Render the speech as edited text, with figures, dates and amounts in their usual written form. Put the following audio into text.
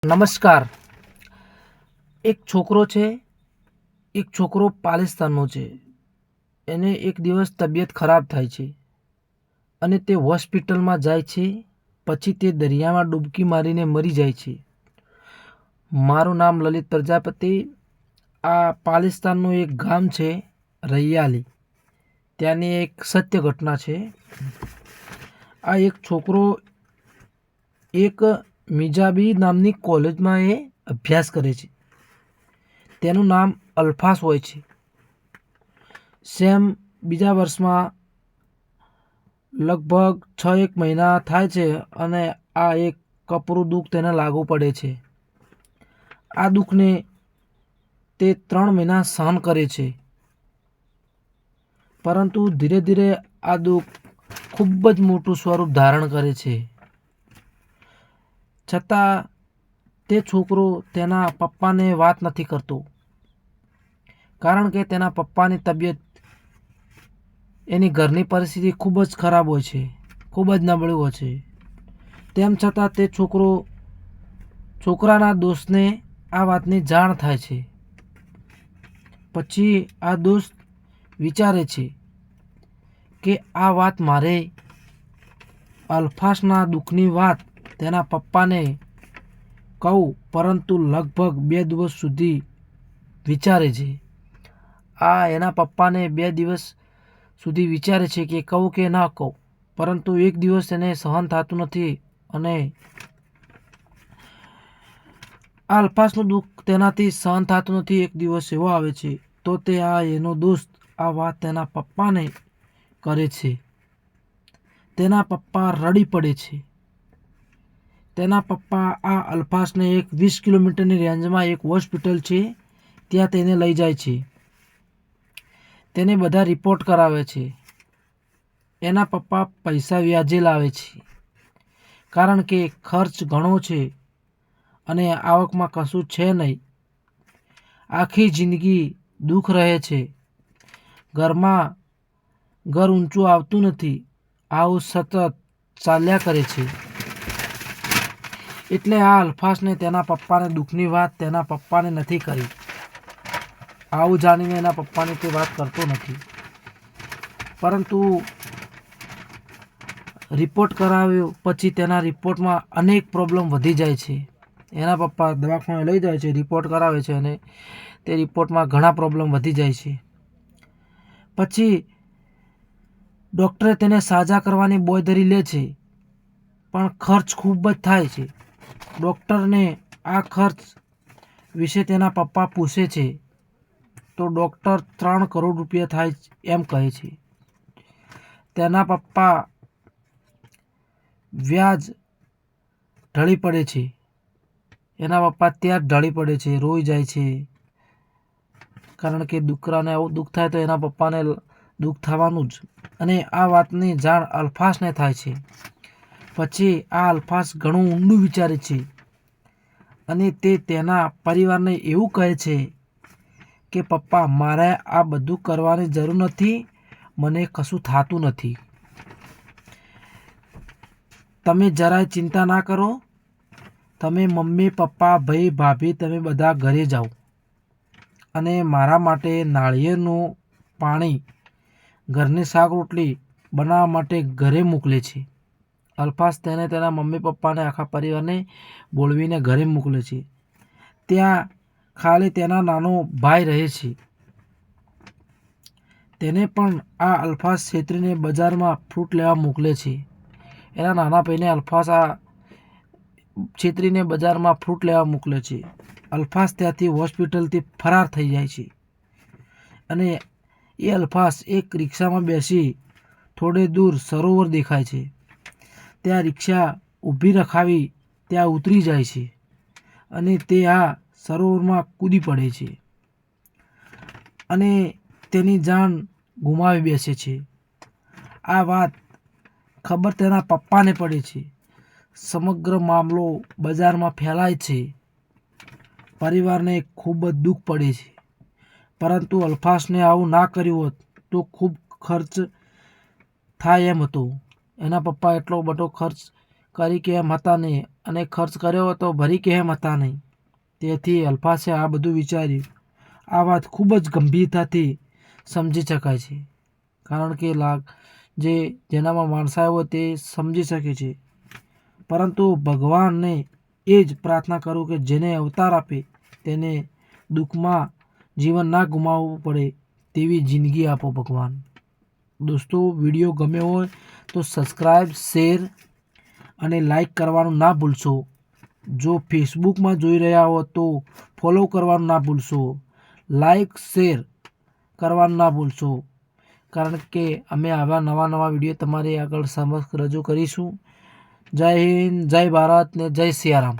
નમસ્કાર. એક છોકરો છે, એક છોકરો પાલિસ્તાનનો છે. એને એક દિવસ તબિયત ખરાબ થાય છે અને તે હોસ્પિટલમાં જાય છે. પછી તે દરિયામાં ડૂબકી મારીને મરી જાય છે. મારું નામ લલિત પ્રજાપતિ. આ પાલિસ્તાનનું એક ગામ છે રૈયાલી. ત્યાંની એક સત્ય ઘટના છે. આ એક છોકરો એક મિજાબી નામની કોલેજમાં એ અભ્યાસ કરે છે. તેનું નામ અલ્ફાસ હોય છે. સેમ બીજા વર્ષમાં લગભગ 6-1 મહિના થાય છે અને આ એક કપરું દુઃખ તેને લાગુ પડે છે. આ દુઃખને તે 3 મહિના સહન કરે છે, પરંતુ ધીરે ધીરે આ દુઃખ ખૂબ જ મોટું સ્વરૂપ ધારણ કરે છે. છતાં તે છોકરો તેના પપ્પાને વાત નથી કરતો, કારણ કે તેના પપ્પાની તબિયત, એની ઘરની પરિસ્થિતિ ખૂબ જ ખરાબ હોય છે, ખૂબ જ નબળી હોય છે. તેમ છતાં તે છોકરાના દોસ્તને આ વાતની જાણ થાય છે. પછી આ દોસ્ત વિચારે છે કે આ વાત મારે અલ્ફાસના દુઃખની વાત તેના પપ્પાને કહું, પરંતુ લગભગ 2 દિવસ સુધી વિચારે છે. આ એના પપ્પાને 2 દિવસ સુધી વિચારે છે કે કહું કે ના કહું, પરંતુ એક દિવસ એને સહન થતું નથી અને આ અલ્ફાસનું દુઃખ તેનાથી સહન થતું નથી. એક દિવસ એવો આવે છે તો તે એનો દોસ્ત આ વાત તેના પપ્પાને કરે છે. તેના પપ્પા રડી પડે છે. તેના પપ્પા આ અલ્ફાસને એક 20 કિલોમીટરની રેન્જમાં એક હોસ્પિટલ છે, ત્યાં તેને લઈ જાય છે. તેને બધા રિપોર્ટ કરાવે છે. એના પપ્પા પૈસા વ્યાજે લાવે છે, કારણ કે ખર્ચ ઘણો છે અને આવકમાં કશું છે નહીં. આખી જિંદગી દુઃખ રહે છે. ઘર ઊંચું આવતું નથી. આવું સતત ચાલ્યા કરે છે. એટલે આ અલ્ફાસને તેના પપ્પાને દુઃખની વાત તેના પપ્પાને નથી કરી. આવું જાણીને એના પપ્પાને તે વાત કરતો નથી. પરંતુ રિપોર્ટ કરાવ્યો પછી તેના રિપોર્ટમાં અનેક પ્રોબ્લેમ વધી જાય છે. એના પપ્પા દવાખાને લઈ જાય છે, રિપોર્ટ કરાવે છે અને તે રિપોર્ટમાં ઘણા પ્રોબ્લેમ વધી જાય છે. પછી ડૉક્ટરે તેને સાજા કરવાની બોયધરી લે છે, પણ ખર્ચ ખૂબ જ થાય છે. ડૉક્ટરને આ ખર્ચ વિશે તેના પપ્પા પૂછે છે તો ડૉક્ટર 3 કરોડ રૂપિયા થાય એમ કહે છે. તેના પપ્પા વ્યાજ ઢળી પડે છે. એના પપ્પા ત્યાં જ ઢળી પડે છે, રોઈ જાય છે, કારણ કે દીકરાને આવું દુઃખ થાય તો એના પપ્પાને દુઃખ થવાનું જ. અને આ વાતની જાણ અલ્ફાસને થાય છે. પછી આ અલ્ફાસ ઘણું ઊંડું વિચારે છે અને તે તેના પરિવારને એવું કહે છે કે પપ્પા, મારે આ બધું કરવાની જરૂર નથી, મને કશું થતું નથી. તમે જરાય ચિંતા ના કરો. તમે મમ્મી, પપ્પા, ભાઈ, ભાભી તમે બધા ઘરે જાઓ અને મારા માટે નાળિયેરનું પાણી, ઘરની શાક રોટલી બનાવવા માટે ઘરે મોકલે છે. અલ્ફાસ તેને તેના મમ્મી પપ્પાને આખા પરિવારને બોલાવીને ઘરે મોકલે છે. ત્યાં ખાલી તેના નાનો ભાઈ રહે છે. તેને પણ આ અલ્ફાસ છેતરીને બજારમાં ફ્રૂટ લેવા મોકલે છે. એના નાના ભાઈને અલ્ફાસ આ છેતરીને બજારમાં ફ્રૂટ લેવા મોકલે છે. અલ્ફાસ ત્યાંથી હોસ્પિટલથી ફરાર થઈ જાય છે અને એ અલ્ફાસ એક રિક્ષામાં બેસી થોડે દૂર સરોવર દેખાય છે, ત્યાં રિક્ષા ઊભી રખાવી ત્યાં ઉતરી જાય છે અને તે આ સરોવરમાં કૂદી પડે છે અને તેની જાન ગુમાવી બેસે છે. આ વાત ખબર તેના પપ્પાને પડે છે. સમગ્ર મામલો બજારમાં ફેલાય છે. પરિવારને ખૂબ જ દુઃખ પડે છે, પરંતુ અલ્ફાસને આવું ના કર્યું હોત તો ખૂબ ખર્ચ થાય એમ હતો. એના પપ્પા એટલો બધો ખર્ચ કરી કેમ હતા નહીં અને ખર્ચ કર્યો તો ભરી કેમ હતા નહીં. તેથી અલ્ફાસે આ બધું વિચાર્યું. આ વાત ખૂબ જ ગંભીરતાથી સમજી શકાય છે, કારણ કે જેનામાં માણસાઈ હોય તે સમજી શકે છે. પરંતુ ભગવાનને એ જ પ્રાર્થના કરું કે જેને અવતાર આપે તેને દુઃખમાં જીવન ના ગુમાવવું પડે તેવી જિંદગી આપો ભગવાન. દોસ્તો, વિડીયો ગમ્યો હોય તો સબસ્ક્રાઈબ, શેર અને લાઈક કરવાનું ના ભૂલશો. જો ફેસબુકમાં જોઈ રહ્યા હો તો ફોલો કરવાનું ના ભૂલશો. લાઈક, શેર કરવાનું ના ભૂલશો, કારણ કે અમે આવા નવા વિડીયો તમારી આગળ સમક્ષ રજૂ કરીશું. જય હિન્દ, જય ભારત ને જય સિયારામ.